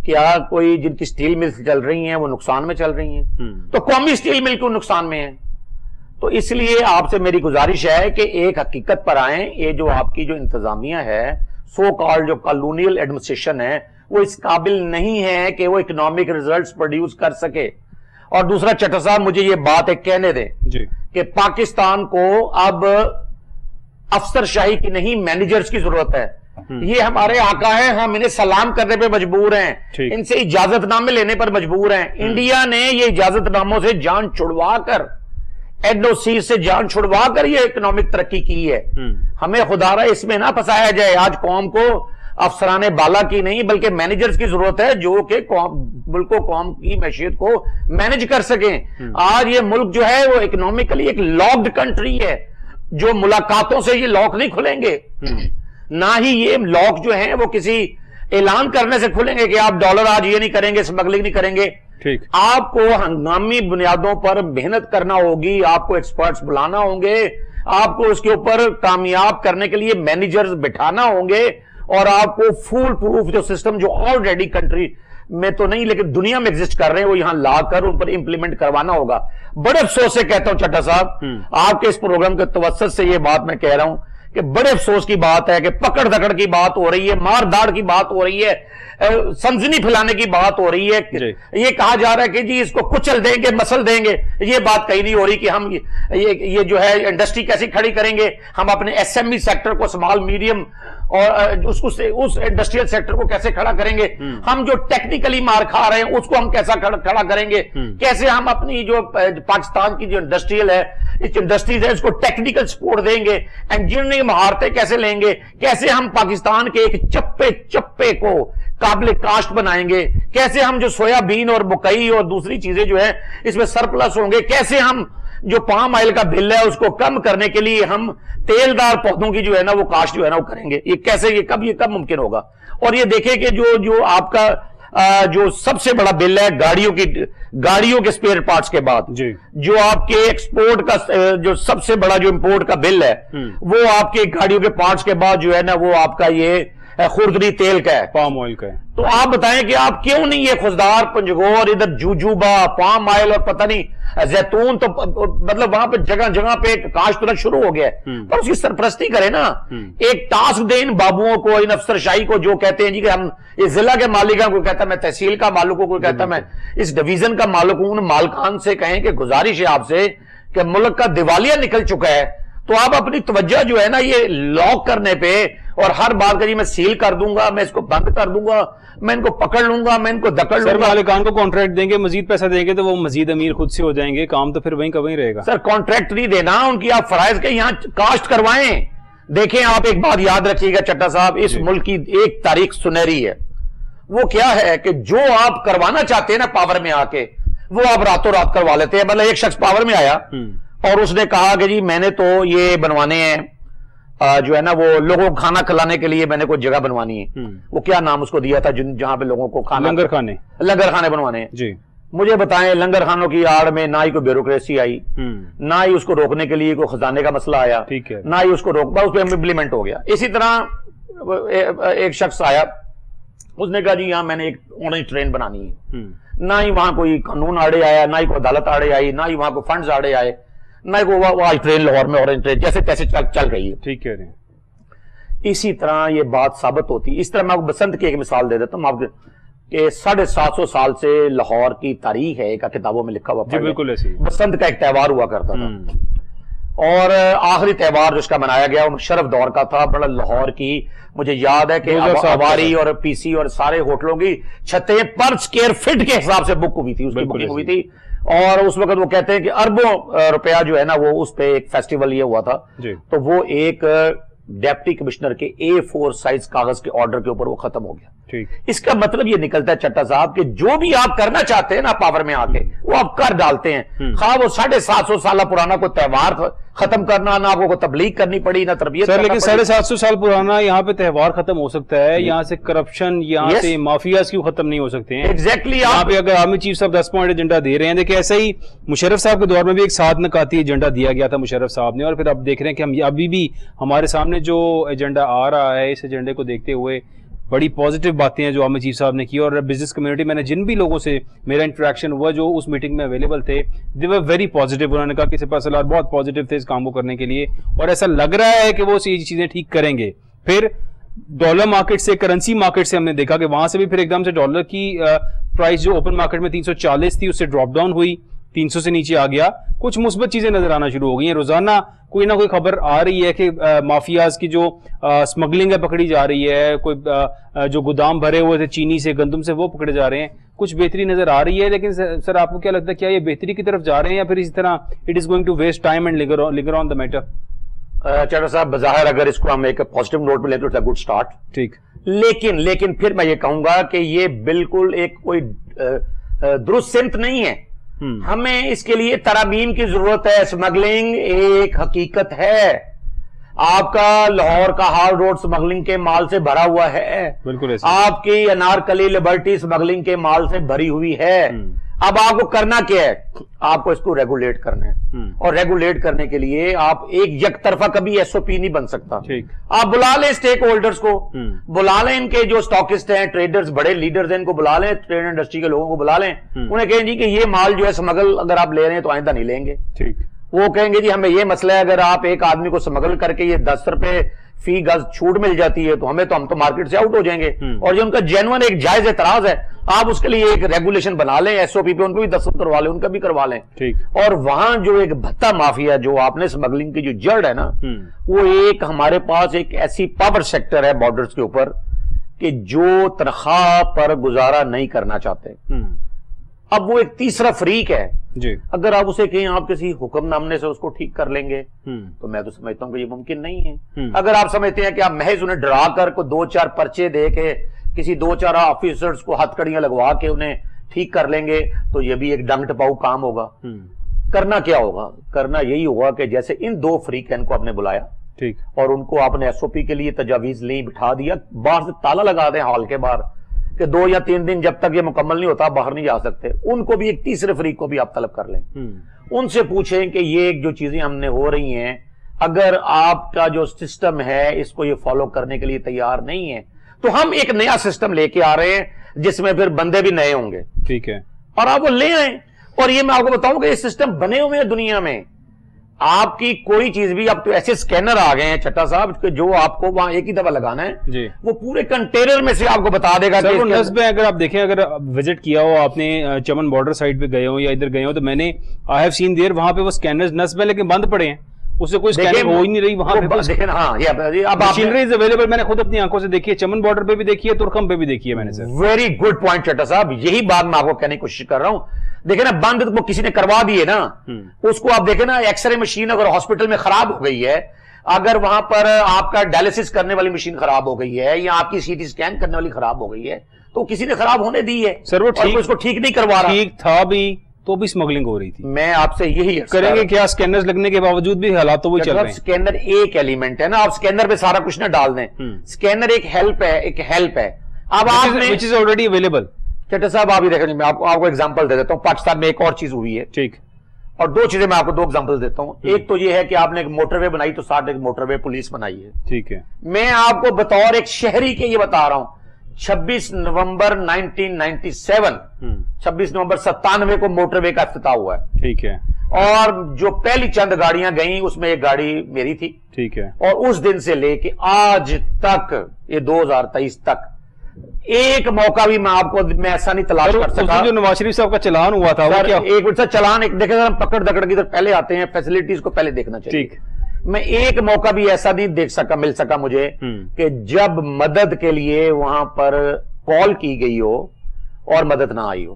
کیا کوئی جن کی سٹیل ملز چل رہی ہیں وہ نقصان میں چل رہی ہیں, تو قومی سٹیل مل کیوں نقصان میں ہے؟ تو اس لیے آپ سے میری گزارش ہے کہ ایک حقیقت پر آئیں. یہ جو آپ کی جو انتظامیہ ہے, سو کالڈ جو کالونیل ایڈمنسٹریشن ہے, وہ اس قابل نہیں ہے کہ وہ اکنامک ریزلٹس پروڈیوس کر سکے. اور دوسرا چٹا صاحب مجھے یہ بات ایک کہنے دیں کہ پاکستان کو اب افسر شاہی کی نہیں مینیجرز کی ضرورت ہے. یہ ہمارے آقا ہیں, ہم انہیں سلام کرنے پہ مجبور ہیں, ان سے اجازت نامے لینے پر مجبور ہیں. انڈیا نے یہ اجازت ناموں سے جان چھڑوا کر, ایڈ او سی سے جان چھڑوا کر یہ اکنامک ترقی کی ہے. ہمیں خدا رہا اس میں نہ پھنسایا جائے. آج قوم کو افسران بالا کی نہیں بلکہ مینیجرز کی ضرورت ہے جو کہ ملک و قوم کی معیشت کو مینج کر سکیں. آج یہ ملک جو ہے وہ اکنامکلی ایک لاکڈ کنٹری ہے, جو ملاقاتوں سے یہ لاک نہیں کھلیں گے, نہ ہی یہ لاک جو ہیں وہ کسی اعلان کرنے سے کھلیں گے کہ آپ ڈالر آج یہ نہیں کریں گے, اسمگلنگ نہیں کریں گے. آپ کو ہنگامی بنیادوں پر محنت کرنا ہوگی, آپ کو ایکسپرٹس بلانا ہوں گے, آپ کو اس کے اوپر کامیاب کرنے کے لیے مینیجرز بٹھانا ہوں گے, اور آپ کو فول پروف جو سسٹم جو آلریڈی کنٹری میں تو نہیں لیکن دنیا میں ایگزسٹ کر رہے ہیں وہ یہاں لا کر ان پر امپلیمنٹ کروانا ہوگا. بڑے افسوس سے کہتا ہوں چٹا صاحب, آپ کے اس پروگرام کے توسط سے یہ بات میں کہہ رہا ہوں کہ بڑے افسوس کی بات ہے کہ پکڑ دکڑ کی بات ہو رہی ہے, مار داڑ کی بات ہو رہی ہے, سنسنی پھیلانے کی بات ہو رہی ہے. یہ کہا جا رہا ہے کہ جی اس کو کچل دیں گے, مسل دیں گے. یہ بات کہیں نہیں ہو رہی کہ ہم یہ جو ہے انڈسٹری کیسی کھڑی کریں گے, ہم اپنے ایس ایم ای سیکٹر کو, اسمال میڈیم اور اس انڈسٹریل سیکٹر کو کیسے کھڑا کریں گے, ہم جو ٹیکنیکلی مار کھا رہے ہیں اس کو ہم کیسا کھڑا کریں گے, کیسے ہم اپنی جو پاکستان کی جو انڈسٹریل ہے, اس انڈسٹریز ہے, اس کو ٹیکنیکل سپورٹ دیں گے, انجینئرنگ مہارتیں کیسے لیں گے, کیسے ہم پاکستان کے ایک چپے کو قابل کاشت بنائیں گے, کیسے ہم جو سویا بین اور مکئی اور دوسری چیزیں جو ہے اس میں سرپلس ہوں گے, کیسے ہم جو پام آئل کا بل ہے اس کو کم کرنے کے لیے ہم تیل دار پودوں کی جو ہے نا وہ کاشت جو ہے نا وہ کریں گے, یہ کیسے, یہ کب ممکن ہوگا. اور یہ دیکھیں کہ جو آپ کا جو سب سے بڑا بل ہے گاڑیوں کے سپیئر پارٹس کے بعد, جو آپ کے ایکسپورٹ کا جو سب سے بڑا جو امپورٹ کا بل ہے وہ آپ کے گاڑیوں کے پارٹس کے بعد جو ہے نا وہ آپ کا یہ خوردنی تیل کا ہے, پام آئل کا ہے. تو آپ بتائیں کہ آپ کیوں نہیں یہ خضدار, پنجگور, ادھر جوجوبا, پام آئل اور پتہ نہیں زیتون, تو مطلب وہاں پہ جگہ پہ کاشت ترک شروع ہو گیا ہے, پر اس کی سرپرستی کرے نا. ایک ٹاسک دے ان بابوؤں کو, ان افسر شاہی کو جو کہتے ہیں جی کہ ہم اس ضلع کے مالکان کو کہتا ہے میں تحصیل کا مالک ہوں, کوئی کہتا ہے میں اس ڈویژن کا مالک ہوں, ان مالکان سے کہیں کہ گزارش ہے آپ سے کہ ملک کا دیوالیہ نکل چکا ہے, تو آپ اپنی توجہ جو ہے نا یہ لاک کرنے پہ اور ہر بات کا جی میں سیل کر دوں گا, میں اس کو بند کر دوں گا, میں ان کو پکڑ لوں گا, میں ان کو دکڑ لوں گا. مالکان کو کانٹریکٹ دیں گے, مزید پیسہ دیں گے تو وہ مزید امیر خود سے ہو جائیں گے, کام تو پھر وہیں کا وہیں رہے گا. سر کانٹریکٹ نہیں دینا, ان کی آپ فرائض کے یہاں کاشت کروائیں. دیکھیں آپ ایک بات یاد رکھیے گا چٹا صاحب, اس ملک کی ایک تاریخ سنہری ہے, وہ کیا ہے کہ جو آپ کروانا چاہتے ہیں نا پاور میں آ کے, وہ آپ راتوں رات کروا لیتے ہیں. مطلب ایک شخص پاور میں آیا اور اس نے کہا کہ جی میں نے تو یہ بنوانے ہیں جو ہے نا وہ لوگوں کو کھانا کھلانے کے لیے میں نے کوئی جگہ بنوانی ہے, وہ کیا نام اس کو دیا تھا جہاں پہ لوگوں کو کھانا, لنگر خانے بنوانے ہیں. جی مجھے بتائیں لنگر خانوں کی آڑ میں نہ ہی کوئی بیوروکریسی آئی, نہ ہی اس کو روکنے کے لیے کوئی خزانے کا مسئلہ آیا, نہ ہی اس کو روک اس پہ امپلیمنٹ ہو گیا. اسی طرح ایک شخص آیا, اس نے کہا جی یہاں میں نے ایک اورنج ٹرین بنانی ہے, نہ ہی وہاں کوئی قانون آڑے آیا, نہ ہی کوئی عدالت آڑے آئی, نہ ہی وہاں کوئی فنڈز آڑے آئے, نہ کوئی ٹرین لاہور میں اورنج ٹرین جیسے تیسے چل رہی ہے. ٹھیک ہے. اسی طرح یہ بات ثابت ہوتی. اس طرح میں آپ کو بسنت کی ایک مثال دے دیتا ہوں آپ کہ 750 سال سے لاہور کی تاریخ ہے, ایک کتابوں میں لکھا ہوا, بالکل ایسی. بسنت کا ایک تہوار ہوا کرتا تھا, اور آخری تہوار جس کا منایا گیا وہ مشرف دور کا تھا. بڑا لاہور کی مجھے یاد ہے کہ اواری اور پی سی اور سارے ہوٹلوں کی چھتیں پر اسکوائر فٹ کے حساب سے بک ہوئی تھی, اس کی بکنگ ہوئی تھی, اور اس وقت وہ کہتے ہیں کہ اربوں روپیہ جو ہے نا وہ اس پہ ایک فیسٹیول یہ ہوا تھا. تو وہ ایک ڈیپٹی کمشنر کے A4 سائز کاغذ کے آرڈر کے اوپر وہ ختم ہو گیا. اس کا مطلب یہ نکلتا ہے چٹا صاحب کہ جو بھی آپ کرنا چاہتے ہیں نا پاور میں آ کے وہ آپ کر ڈالتے ہیں. خواہ وہ 750 سالہ پرانا کوئی تہوار ختم کرنا, نہ آپ کو تبلیغ کرنی پڑی, نہ تربیت. لیکن 750 سال پرانا یہاں پہ تہوار ختم ہو سکتا ہے, یہاں سے کرپشن, یہاں سے مافیاز کیوں ختم نہیں ہو سکتے ہیں؟ ایگزیکٹلی. یہاں پہ اگر آرمی چیف صاحب 10 پوائنٹ ایجنڈا دے رہے ہیں, دیکھیں ایسا ہی مشرف صاحب کے دور میں بھی ایک 7 نکاتی ایجنڈا دیا گیا تھا مشرف صاحب نے, اور پھر اب دیکھ رہے ہیں کہ ہم ابھی بھی ہمارے سامنے جو ایجنڈا آ رہا ہے, اس ایجنڈے کو دیکھتے ہوئے بڑی پازیٹیو باتیں ہیں جو عامر چیف صاحب نے کی. اور بزنس کمیونٹی, میں نے جن بھی لوگوں سے میرا انٹریکشن ہوا جو اس میٹنگ میں اویلیبل تھے, دے ور ویری پازیٹیو. انہوں نے کہا کہ سپاہ سالار بہت پازیٹیو تھے اس کام کو کرنے کے لیے, اور ایسا لگ رہا ہے کہ وہ یہ چیزیں ٹھیک کریں گے. پھر ڈالر مارکیٹ سے, کرنسی مارکیٹ سے ہم نے دیکھا کہ وہاں سے بھی پھر ایک دم سے ڈالر کی پرائس جو اوپن مارکیٹ میں 340 تھی اس سے ڈراپ ڈاؤن ہوئی, 300 سے نیچے آ گیا. کچھ مثبت چیزیں نظر آنا شروع ہو گئی ہیں. روزانہ کوئی نہ کوئی خبر آ رہی ہے کہ مافیاز کی جو سمگلنگ ہے پکڑی جا رہی ہے, کوئی جو گودام بھرے ہوئے تھے چینی سے, گندم سے, وہ پکڑے جا رہے ہیں. کچھ بہتری نظر آ رہی ہے, لیکن سر آپ کو کیا لگتا ہے کیا یہ بہتری کی طرف جا رہے ہیں یا پھر اسی طرح it is going to waste time and linger on the matter? چٹا صاحب بظاہر اگر اس کو ہم ایک پازیٹیو نوٹ پہ لیں تو اٹس اے گڈ سٹارٹ. ٹھیک, لیکن پھر میں یہ کہوں گا کہ یہ بالکل ایک کوئی درست سمت نہیں ہے. ہمیں اس کے لیے ترامیم کی ضرورت ہے. اسمگلنگ ایک حقیقت ہے. آپ کا لاہور کا ہال روڈ اسمگلنگ کے مال سے بھرا ہوا ہے, بالکل. آپ کی انارکلی لبرٹی اسمگلنگ کے مال سے بھری ہوئی ہے. اب آپ کو کرنا کیا ہے؟ آپ کو اس کو ریگولیٹ کرنا ہے, اور ریگولیٹ کرنے کے لیے آپ ایک یک طرفہ کبھی ایس او پی نہیں بن سکتا. آپ بلا لیں اسٹیک ہولڈرز کو, بلا لیں ان کے جو اسٹاکسٹ ہیں, ٹریڈرز, بڑے لیڈرز ہیں, ان کو بلا لیں, ٹریڈ انڈسٹری کے لوگوں کو بلا لیں, انہیں کہیں جی کہ یہ مال جو ہے سمگل اگر آپ لے رہے ہیں تو آئندہ نہیں لیں گے. وہ کہیں گے جی ہمیں یہ مسئلہ ہے, اگر آپ ایک آدمی کو سمگل کر کے یہ 10 روپے فی گز چھوٹ مل جاتی ہے تو ہم تو مارکیٹ سے آؤٹ ہو جائیں گے. اور جو ان کا جینوئن ایک جائز اعتراض ہے, آپ اس کے لیے ایک ریگولیشن بنا لیں, ایس او پی پہ ان کو بھی دستخط کروا لیں, ان کا بھی کروا لیں. اور وہاں جو ایک بھتہ مافیا جو آپ نے اسمگلنگ کی جو جڑ ہے نا, وہ ایک ہمارے پاس ایک ایسی پاور سیکٹر ہے بارڈرز کے اوپر کہ جو تنخواہ پر گزارا نہیں کرنا چاہتے. اب وہ ایک تیسرا فریق ہے. اگر آپ اسے کہیں آپ کسی حکم نامنے سے اس کو ٹھیک کر لیں گے تو میں تو سمجھتا ہوں کہ یہ ممکن نہیں ہے. اگر آپ سمجھتے ہیں کہ آپ محض انہیں ڈرا کر کو 2-4 پرچے دے کے کسی 2-4 آفیسرز کو ہتھ کڑیاں لگوا کے انہیں ٹھیک کر لیں گے تو یہ بھی ایک ڈنگ ٹپاؤ کام ہوگا. کرنا کیا ہوگا؟ کرنا یہی ہوگا کہ جیسے ان 2 فریقین کو آپ نے بلایا ٹھیک اور ان کو آپ نے ایس او پی کے لیے تجاویز لیں، بٹھا دیا، باہر سے تالا لگا دیں ہال کے باہر کہ 2 یا 3 دن جب تک یہ مکمل نہیں ہوتا باہر نہیں جا سکتے. ان کو بھی ایک تیسرے فریق کو بھی آپ طلب کر لیں، ان سے پوچھیں کہ یہ جو چیزیں ہم نے ہو رہی ہیں اگر آپ کا جو سسٹم ہے اس کو یہ فالو کرنے کے لیے تیار نہیں ہے تو ہم ایک نیا سسٹم لے کے آ رہے ہیں جس میں پھر بندے بھی نئے ہوں گے. ٹھیک ہے، اور آپ وہ لے آئیں. اور یہ میں آپ کو بتاؤں کہ یہ سسٹم بنے ہوئے ہیں دنیا میں. آپ کی کوئی چیز بھی، اب تو ایسے سکینر آ گئے ہیں چٹا صاحب کہ جو آپ کو وہاں ایک ہی دفعہ لگانا ہے جی وہ پورے کنٹینر میں سے آپ کو بتا دے گا کہ وہ نصب ہے. اگر آپ دیکھیں، اگر وزٹ کیا ہو آپ نے چمن بارڈر سائٹ پہ گئے ہو یا ادھر گئے ہو تو میں نے آئی ہیو سین دیر وہاں پہ وہ سکینرز نصب ہے لیکن بند پڑے ہیں، اس سے کوئی سکیننگ ہو ہی نہیں رہی وہاں پہ. دیکھیں ہاں یہ اب مشینریز اویلیبل، میں نے خود اپنی آنکھوں سے دیکھی ہے، چمن بارڈر پہ بھی دیکھی ہے، ترکم پہ بھی دیکھی ہے میں نے سر. ویری گڈ پوائنٹ چٹا صاحب، یہی بات میں آپ کو کہنے کی کوشش کر رہا ہوں. دیکھیں نا بند وہ کسی نے کروا دیے نا، اس کو آپ دیکھیں نا ایکس رے مشین اگر ہاسپٹل میں خراب ہو گئی ہے، اگر وہاں پر آپ کا ڈائلسس کرنے والی مشین خراب ہو گئی ہے یا آپ کی سی ٹی سکین کرنے والی خراب ہو گئی ہے تو کسی نے خراب ہونے دی ہے سر. وہ اس کو ٹھیک نہیں کروا رہا، ٹھیک تھا بھی تو بھی اسمگلنگ ہو رہی تھی. میں آپ سے یہی کریں گے کیا؟ سکینرز لگنے کے باوجود بھی حالات تو وہی چل رہے ہیں. سکینر ایک ایلیمنٹ ہے نا، آپ سکینر پہ سارا کچھ نہ ڈال دیں. سکینر ایک ہیلپ ہے. اب آپ نے which is already available. چٹا صاحب آپ ہی دیکھیں، میں آپ کو ایگزامپل دے دیتا ہوں. پاکستان میں ایک اور چیز ہوئی ہے ٹھیک، اور 2 چیزیں میں آپ کو 2 ایگزامپل دیتا ہوں. ایک تو یہ ہے کہ آپ نے ایک موٹر وے بنائی تو ساتھ ایک موٹر وے پولیس بنائی ہے. ٹھیک ہے، میں آپ کو بطور ایک شہری کے یہ بتا رہا ہوں 26 نومبر 1997 26 نومبر 97 کو موٹر وے کا افتتاح ہوا ہے. ٹھیک ہے، اور جو پہلی چند گاڑیاں گئیں اس میں ایک گاڑی میری تھی. ٹھیک ہے، اور اس دن سے لے کے آج تک یہ 2023 تک ایک موقع بھی میں ایسا نہیں تلاش کر سکا. جو نواز شریف صاحب کا چلان ہوا تھا وہ کیا؟ ایک منٹ سر، چلان ایک دیکھیں ہم پکڑ دکڑ کی طرف پہلے آتے ہیں، فیسلٹیز کو پہلے دیکھنا چاہیے. ٹھیک، میں ایک موقع بھی ایسا نہیں مل سکا مجھے کہ جب مدد کے لیے وہاں پر کال کی گئی ہو اور مدد نہ آئی ہو.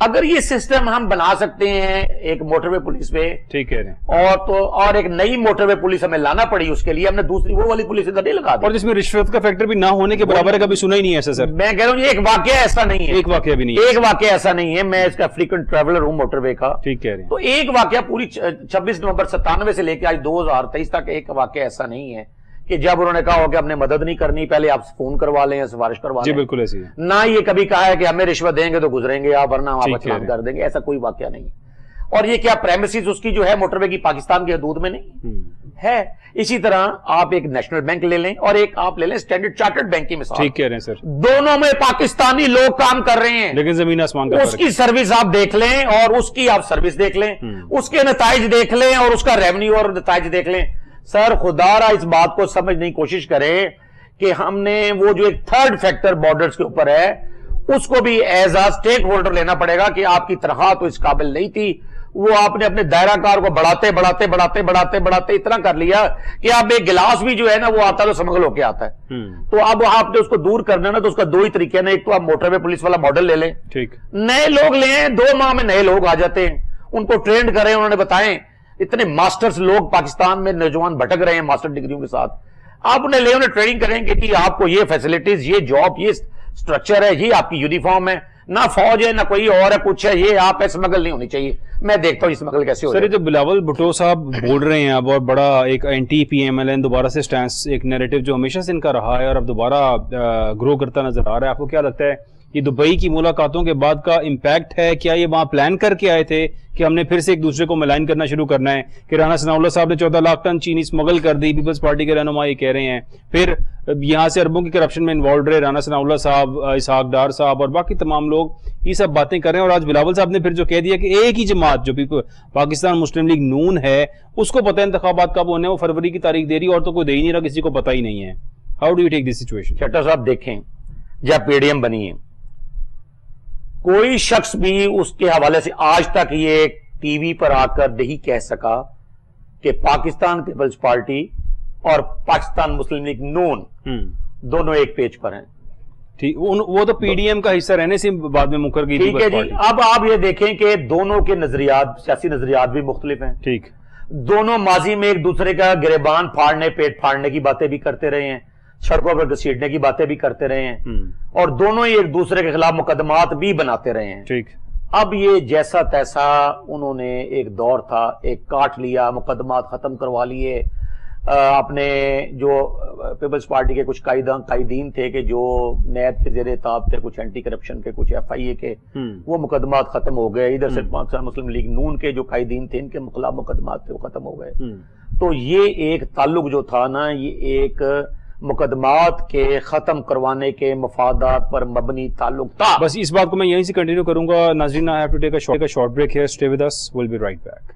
اگر یہ سسٹم ہم بنا سکتے ہیں ایک موٹر وے پولیس پہ، ٹھیک ہے، اور ایک نئی موٹر وے پولیس ہمیں لانا پڑی، اس کے لیے ہم نے دوسری وہ والی پولیس ادھر نہیں لگا دی، اور جس میں رشوت کا فیکٹر بھی نہ ہونے کے برابر ہے. کبھی سنا ہی نہیں ایسا سر. میں کہہ رہا ہوں ایک واقعہ ایسا نہیں ہے، ایک واقعہ بھی نہیں ہے. ایک واقعہ ایسا نہیں ہے. میں اس کا فریکوینٹ ٹریولر ہوں موٹر وے کا. ٹھیک کہہ رہے ہیں. تو ایک واقعہ پوری 26 نومبر 97 سے لے کے آج 2023 تک ایک واقعہ ایسا نہیں ہے کہ جب انہوں نے کہا ہو کہ ہم نے مدد نہیں کرنی پہلے آپ فون کروا لیں یا سفارش کروا لیں. جی بالکل ایسی ہے. نہ یہ کبھی کہا ہے کہ ہمیں رشوت دیں گے تو گزریں گے آپ، ورنہ آپ اچھلام کر دیں گے. ایسا کوئی واقعہ نہیں. اور یہ کیا پریمیسز اس کی جو ہے موٹر وے کی پاکستان کی حدود میں نہیں ہے. اسی طرح آپ ایک نیشنل بینک لے لیں اور ایک آپ لے لیں اسٹینڈرڈ چارٹرڈ بینک کی مثال. ٹھیک کہہ رہے ہیں سر. دونوں میں پاکستانی لوگ کام کر رہے ہیں لیکن زمین آسمان کا اس کی سروس آپ دیکھ لیں اور اس کی آپ سروس دیکھ لیں، اس کے نتائج دیکھ لیں اور اس کا ریونیو اور نتائج دیکھ لیں. سر خدا را اس بات کو سمجھنے کی کوشش کرے کہ ہم نے وہ جو ایک تھرڈ فیکٹر بارڈرز کے اوپر ہے اس کو بھی ایز اے سٹیک ہولڈر لینا پڑے گا کہ آپ کی تنخواہ تو اس قابل نہیں تھی. وہ آپ نے اپنے دائرہ کار کو بڑھاتے اتنا کر لیا کہ آپ ایک گلاس بھی جو ہے نا وہ آتا تو سمگل ہو کے آتا ہے. تو اب آپ نے اس کو دور کرنا نا تو اس کا 2 ہی طریقے نا. ایک تو آپ موٹر وے پولیس والا ماڈل لے لیں، ٹھیک، نئے لوگ لیں، 2 ماہ میں نئے لوگ آ جاتے ہیں، ان کو ٹرینڈ کریں، انہوں نے بتائیں. اتنے ماسٹرز لوگ پاکستان میں نوجوان بھٹک رہے ہیں ماسٹر ڈگریوں کے ساتھ. آپ انہیں لے انہیں ٹریننگ کریں کہ آپ کو یہ فیسلٹیز، یہ جاب، یہ سٹرکچر ہے، یہ آپ کی یونیفارم ہے، نہ فوج ہے نہ کوئی اور ہے کچھ ہے، یہ آپ اسمگل نہیں ہونی چاہیے. میں دیکھتا ہوں اسمگل کیسے ہو رہا ہے. سر جو بلاول بھٹو صاحب بول رہے ہیں اب، اور بڑا ایک anti P M L N دوبارہ سے سٹینس، ایک نیریٹو جو ہمیشہ سے ان کا رہا ہے اور اب دوبارہ گرو کرتا نظر آ رہا ہے. آپ کو کیا لگتا ہے یہ دبئی کی ملاقاتوں کے بعد کا امپیکٹ ہے؟ کیا یہ وہاں پلان کر کے آئے تھے کہ ہم نے پھر سے ایک دوسرے کو ملائن کرنا شروع کرنا ہے کہ رانا ثناء اللہ صاحب نے 14 لاکھ ٹن چینی اسمگل کر دی، پیپلز پارٹی کے رہنما یہ کہہ رہے ہیں، پھر یہاں سے اربوں کی کرپشن میں انوالوڈ رہے رانا ثناء اللہ صاحب، اسحاق ڈار صاحب اور باقی تمام لوگ یہ سب باتیں کر رہے ہیں. اور آج بلاول صاحب نے پھر جو کہہ دیا کہ ایک ہی جماعت جو پاکستان مسلم لیگ نون ہے اس کو پتہ ہے انتخابات کب ہونے ہیں، وہ فروری کی تاریخ دے رہی ہے اور تو کوئی دے ہی نہیں رہا، کسی کو پتہ ہی نہیں ہے. How do you take this situation? چٹا صاحب دیکھیں، جب پی ڈی ایم بنی ہے کوئی شخص بھی اس کے حوالے سے آج تک یہ ٹی وی پر آ کر نہیں کہہ سکا کہ پاکستان پیپلز پارٹی اور پاکستان مسلم لیگ نون دونوں ایک پیج پر ہیں. وہ تو پی ڈی ایم کا حصہ رہنے سے بعد میں مکر گئی. ٹھیک ہے جی. اب آپ یہ دیکھیں کہ دونوں کے نظریات، سیاسی نظریات بھی مختلف ہیں. ٹھیک، دونوں ماضی میں ایک دوسرے کا گریبان پھاڑنے، پیٹ پھاڑنے کی باتیں بھی کرتے رہے ہیں. سڑکوں پر گھسیٹنے کی باتیں بھی کرتے رہے ہیں اور دونوں ہی ایک دوسرے کے خلاف مقدمات بھی بناتے رہے ہیں. ٹھیک. اب یہ جیسا تیسا انہوں نے ایک دور تھا ایک کاٹ لیا, مقدمات ختم کروا لیے. اپنے جو پیپلز پارٹی کے کچھ قائدین تھے کہ جو نیب کے زیر طاب تھے, کچھ اینٹی کرپشن کے, کچھ ایف آئی اے کے, وہ مقدمات ختم ہو گئے. ادھر سے پاکستان مسلم لیگ نون کے جو قائدین تھے ان کے خلاف مقدمات تھے وہ ختم ہو گئے. تو یہ ایک تعلق جو تھا نا, یہ ایک مقدمات کے ختم کروانے کے مفادات پر مبنی تعلق تھا. بس اس بات کو میں یہیں سے کنٹینیو کروں گا. ناظرین, I have to take a short break here. Stay with us. We'll be right back.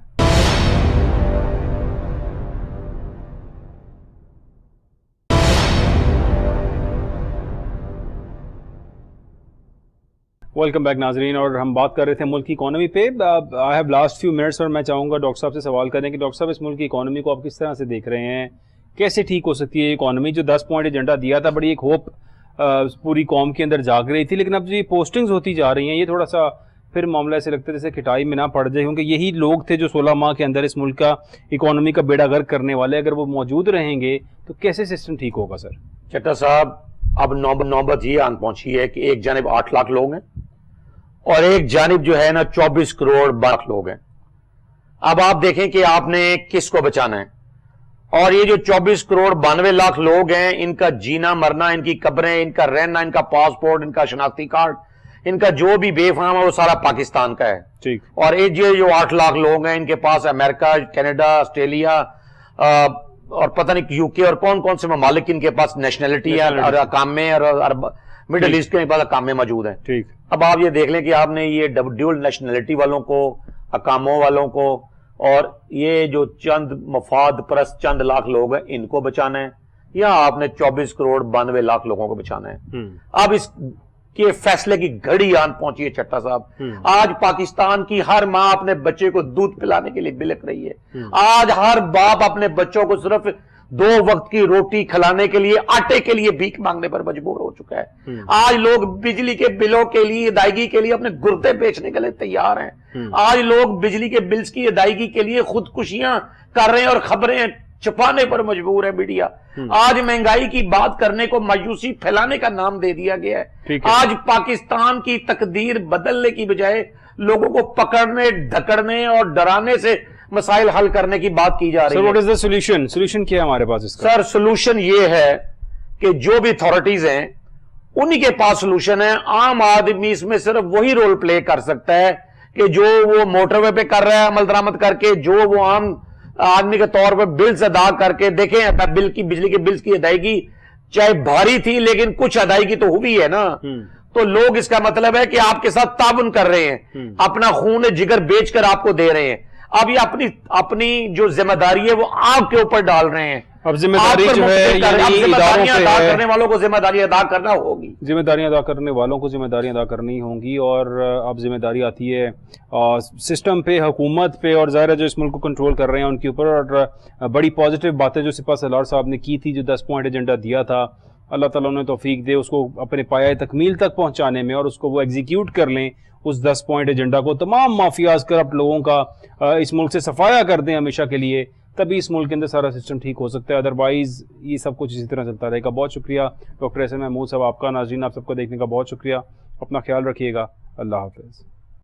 Welcome back ناظرین, اور ہم بات کر رہے تھے ملک کی اکانومی پہ. I have lost few minutes اور میں چاہوں گا ڈاکٹر صاحب سے سوال کریں کہ ڈاکٹر صاحب اس ملک کی اکانومی کو آپ کس طرح سے دیکھ رہے ہیں, کیسے ٹھیک ہو سکتی ہے اکانومی؟ جو 10 پوائنٹ ایجنڈا دیا تھا, بڑی ایک ہوپ پوری قوم کے اندر جاگ رہی تھی, لیکن اب جو یہ پوسٹنگز ہوتی جا رہی ہیں یہ تھوڑا سا پھر معاملہ ایسے لگتا ہے جیسے کھٹائی میں نہ پڑ جائے, کیونکہ یہی لوگ تھے جو 16 ماہ کے اندر اس ملک کا اکانومی کا بیڑا غرق کرنے والے. اگر وہ موجود رہیں گے تو کیسے سسٹم ٹھیک ہوگا سر؟ چٹا صاحب, اب نوبت یہ آن پہنچی ہے کہ ایک جانب 8 لاکھ لوگ ہیں اور ایک جانب جو ہے نا 24 کروڑ 12 لوگ ہیں. اب آپ دیکھیں کہ آپ نے کس کو بچانا ہے, اور یہ جو 24 کروڑ 92 لاکھ لوگ ہیں, ان کا جینا مرنا, ان کی قبریں, ان کا رہنا, ان کا پاسپورٹ, ان کا شناختی کارڈ, ان کا جو بھی بے فام ہے وہ سارا پاکستان کا ہے. ٹھیک. اور یہ جو 8 لاکھ لوگ ہیں ان کے پاس امریکہ, کینیڈا, آسٹریلیا اور پتہ نہیں یو کے اور کون کون سے ممالک ان کے پاس نیشنلٹی ہے, اور اقامے اور مڈل ایسٹ کے پاس اقامے موجود ہیں. ٹھیک. اب آپ یہ دیکھ لیں کہ آپ نے یہ ڈیول نیشنلٹی والوں کو, اقاموں والوں کو, اور یہ جو چند مفاد پرست چند لاکھ لوگ ہیں ان کو بچانا ہے, یا آپ نے 24 کروڑ 92 لاکھ لوگوں کو بچانا ہے. اب اس کے فیصلے کی گھڑی آن پہنچی ہے چٹا صاحب. آج پاکستان کی ہر ماں اپنے بچے کو دودھ پلانے کے لیے بلک رہی ہے. آج ہر باپ اپنے بچوں کو صرف 2 وقت کی روٹی کھلانے کے لیے, آٹے کے لیے بھیک مانگنے پر مجبور ہو چکا ہے. آج لوگ بجلی کے بلوں کے لیے ادائیگی کے لیے اپنے گردے بیچنے کے لیے تیار ہیں. آج لوگ بجلی کے بلز کی ادائیگی کے لیے خودکشیاں کر رہے ہیں اور خبریں چھپانے پر مجبور ہے میڈیا. آج مہنگائی کی بات کرنے کو مایوسی پھیلانے کا نام دے دیا گیا ہے. آج پاکستان کی تقدیر بدلنے کی بجائے لوگوں کو پکڑنے, ڈھکڑنے اور ڈرانے سے مسائل حل کرنے کی بات کی جا رہی ہے. سر, what is the solution? Solution کیا ہے ہمارے پاس اس کا؟ سر, سولوشن یہ ہے کہ جو بھی اتھارٹیز ہیں انہی کے پاس سولوشن ہے. عام آدمی اس میں صرف وہی رول پلے کر سکتا ہے کہ جو وہ موٹر وے پہ کر رہا ہے عمل درآمد کر کے, جو وہ عام آدمی کے طور پہ بلز ادا کر کے. دیکھیں بجلی کے بلز کی ادائیگی چاہے بھاری تھی لیکن کچھ ادائیگی تو ہوئی ہے نا. تو لوگ اس کا مطلب ہے کہ آپ کے ساتھ تعاون کر رہے ہیں, اپنا خون جگر بیچ کر آپ کو دے رہے ہیں. اب یہ اپنی جو ذمہ داری ہے وہ آپ کے اوپر ڈال رہے ہیں. اب ذمہ داری جو ہے ذمہ داریاں ادا کرنے والوں کو ذمہ داری ادا کرنا ہوگی. ذمہ داریاں ادا کرنے والوں کو ذمہ داریاں ادا کرنی ہوں گی. اور اب ذمہ داری آتی ہے سسٹم پہ, حکومت پہ, اور ظاہر ہے جو اس ملک کو کنٹرول کر رہے ہیں ان کے اوپر. اور بڑی پازیٹیو باتیں جو سپاہ سالار صاحب نے کی تھی, جو 10 پوائنٹ ایجنڈا دیا تھا, اللہ تعالیٰ نے توفیق دے اس کو اپنے پایہ تکمیل تک پہنچانے میں, اور اس کو وہ ایگزیکیوٹ کر لیں اس 10 پوائنٹ ایجنڈا کو, تمام مافیاز کرپٹ لوگوں کا اس ملک سے صفایا کر دیں ہمیشہ کے لیے, تبھی اس ملک کے اندر سارا سسٹم ٹھیک ہو سکتا ہے. ادروائز یہ سب کچھ اسی طرح چلتا رہے گا. بہت شکریہ ڈاکٹر احسن محمود صاحب آپ کا. ناظرین, آپ سب کو دیکھنے کا بہت شکریہ. اپنا خیال رکھیے گا. اللہ حافظ.